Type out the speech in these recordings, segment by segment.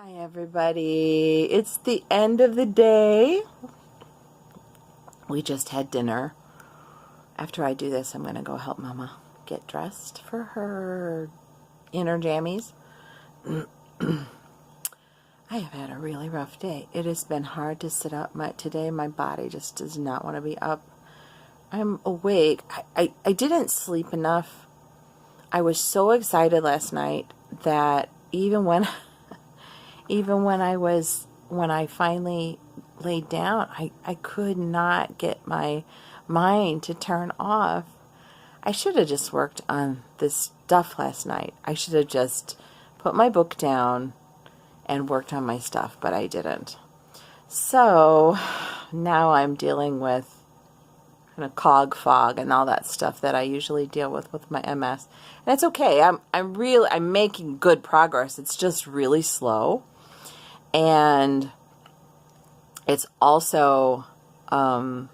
Hi everybody, it's the end of the day. We just had dinner. After I do this, I'm going to go help Mama get dressed for her inner jammies. I have had a really rough day. It has been hard to sit up. Today my body just does not want to be up. I'm awake. I didn't sleep enough. I was so excited last night that even when when I finally laid down, I could not get my mind to turn off. I should have just worked on this stuff last night. I should have just put my book down and worked on my stuff, but I didn't. So now I'm dealing with kind of cog fog and all that stuff that I usually deal with my MS. And it's okay. I'm making good progress. It's just really slow. And it's also kind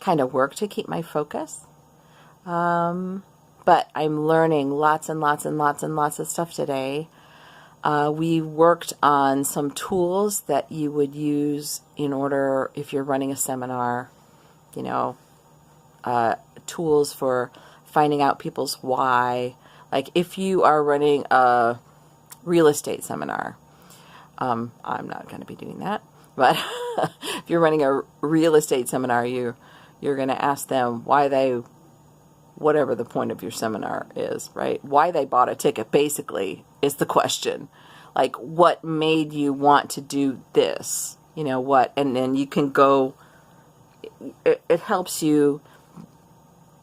of work to keep my focus. But I'm learning lots and lots and lots and lots of stuff today. We worked on some tools that you would use in order, if you're running a seminar, tools for finding out people's why. Like if you are running a real estate seminar, I'm not going to be doing that, but if you're running a real estate seminar, you're going to ask them why whatever the point of your seminar is, right? Why they bought a ticket, basically, is the question. Like, what made you want to do this? And then you can go, it helps you,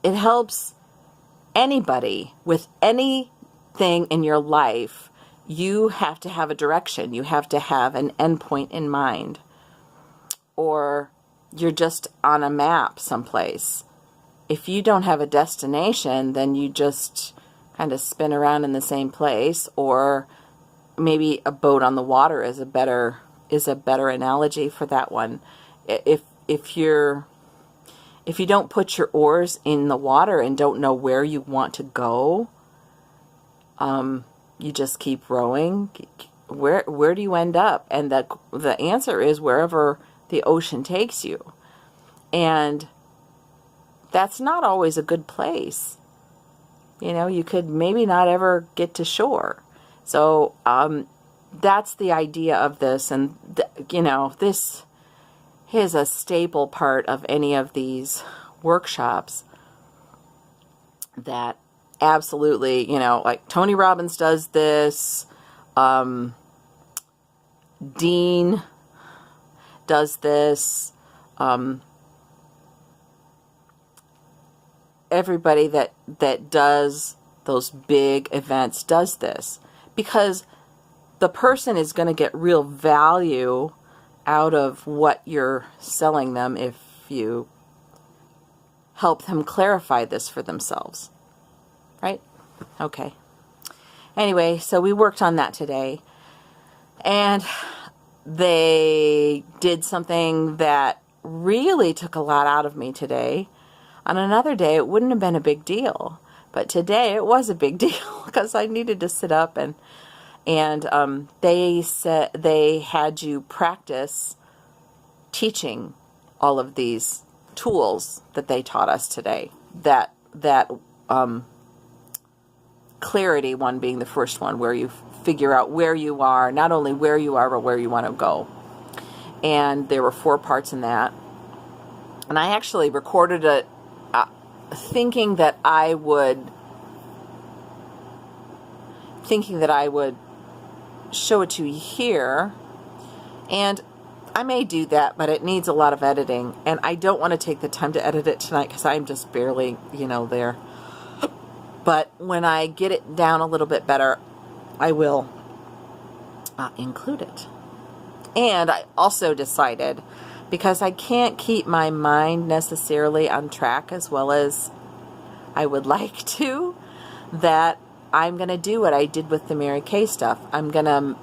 it helps anybody with anything in your life. You have to have a direction. You have to have an endpoint in mind. Or you're just on a map someplace. If you don't have a destination, then you just kind of spin around in the same place. Or maybe a boat on the water is a better analogy for that one. If you don't put your oars in the water and don't know where you want to go, you just keep rowing. Where do you end up? And the answer is wherever the ocean takes you. And that's not always a good place. You could maybe not ever get to shore. So that's the idea of this. And, this is a staple part of any of these workshops that absolutely, like Tony Robbins does this, Dean does this, everybody that does those big events does this, because the person is going to get real value out of what you're selling them if you help them clarify this for themselves. Right? Okay. Anyway, so we worked on that today. And they did something that really took a lot out of me today. On another day, it wouldn't have been a big deal. But today, it was a big deal because I needed to sit up and they said they had you practice teaching all of these tools that they taught us today. That clarity one being the first one, where you figure out where you are, not only where you are, but where you want to go. And there were 4 parts in that. And I actually recorded it thinking that I would show it to you here. And I may do that, but it needs a lot of editing. And I don't want to take the time to edit it tonight because I'm just barely, there. But when I get it down a little bit better, I will include it. And I also decided, because I can't keep my mind necessarily on track as well as I would like to, that I'm going to do what I did with the Mary Kay stuff. I'm going to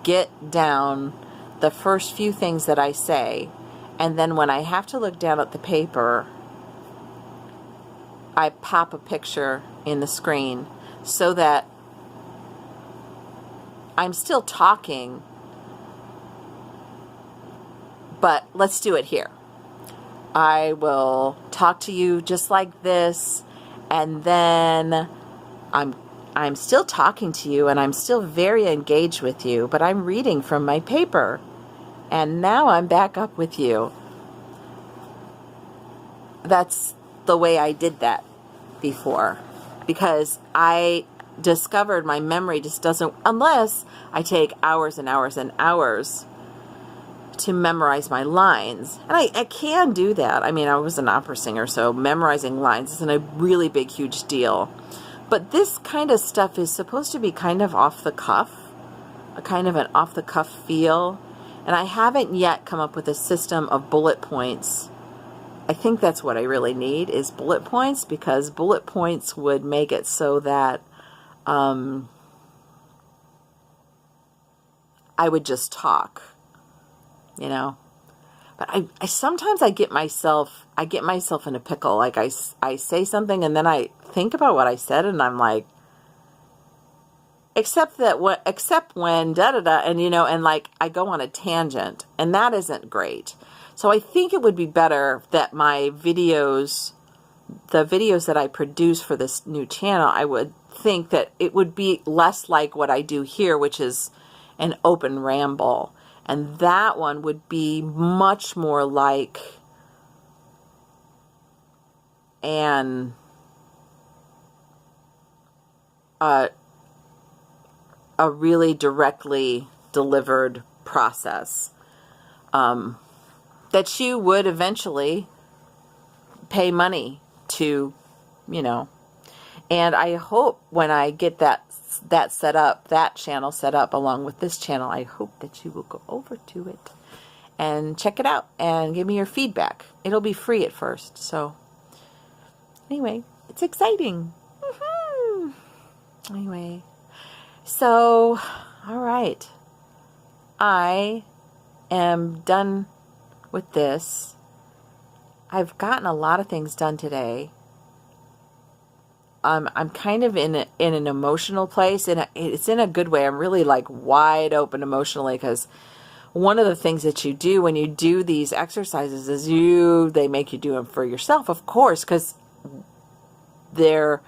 get down the first few things that I say, and then when I have to look down at the paper, I pop a picture in the screen so that I'm still talking, but let's do it here. I will talk to you just like this, and then I'm still talking to you, and I'm still very engaged with you, but I'm reading from my paper, and now I'm back up with you. That's the way I did that before, because I discovered my memory just doesn't, unless I take hours and hours and hours to memorize my lines. And I can do that. I mean, I was an opera singer, so memorizing lines isn't a really big, huge deal. But this kind of stuff is supposed to be kind of off the cuff, a kind of an off the cuff feel. And I haven't yet come up with a system of bullet points. I think that's what I really need, is bullet points, because bullet points would make it so that I would just talk. You know, but I sometimes I get myself in a pickle. Like I say something and then I think about what I said and I'm like, except when da da da, and you know, and like I go on a tangent, and that isn't great. So I think it would be better that my videos, the videos that I produce for this new channel, I would think that it would be less like what I do here, which is an open ramble. And that one would be much more like a really directly delivered process that you would eventually pay money to, you know. And I hope when I get that set up, that channel set up along with this channel, I hope that you will go over to it and check it out and give me your feedback. It'll be free at first. So anyway, it's exciting. Anyway, so, all right. I am done with this. I've gotten a lot of things done today. I'm kind of in an emotional place, and it's in a good way. I'm really like wide open emotionally, because one of the things that you do when you do these exercises is they make you do them for yourself, of course, because they're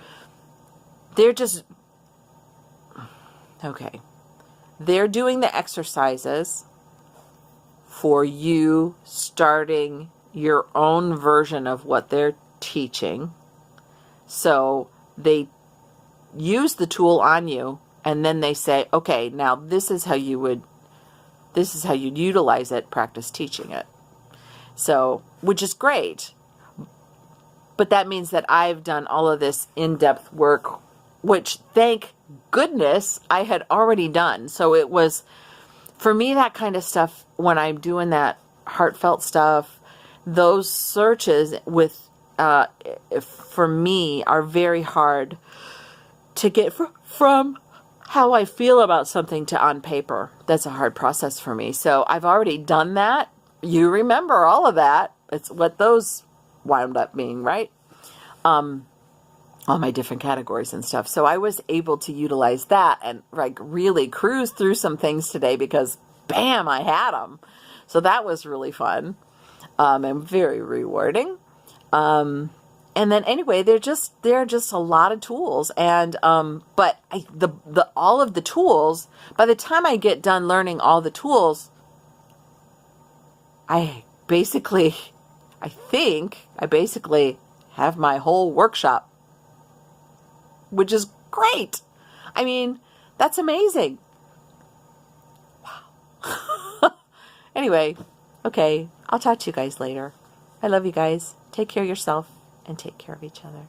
just, okay. They're doing the exercises for you starting your own version of what they're teaching. So they use the tool on you, and then they say, okay, now this is how you'd utilize it, practice teaching it. So, which is great. But that means that I've done all of this in-depth work, which thank goodness I had already done. So it was, for me, that kind of stuff, when I'm doing that heartfelt stuff, those searches with for me are very hard to get from how I feel about something to on paper. That's a hard process for me. So I've already done that. You remember all of that. It's what those wound up being, right? All my different categories and stuff. So I was able to utilize that and like really cruise through some things today, because bam, I had them. So that was really fun and very rewarding. And then anyway, they're just a lot of tools, and but all of the tools, by the time I get done learning all the tools, I basically have my whole workshop, which is great. I mean, that's amazing. Wow. Anyway, okay, I'll talk to you guys later. I love you guys. Take care of yourself and take care of each other.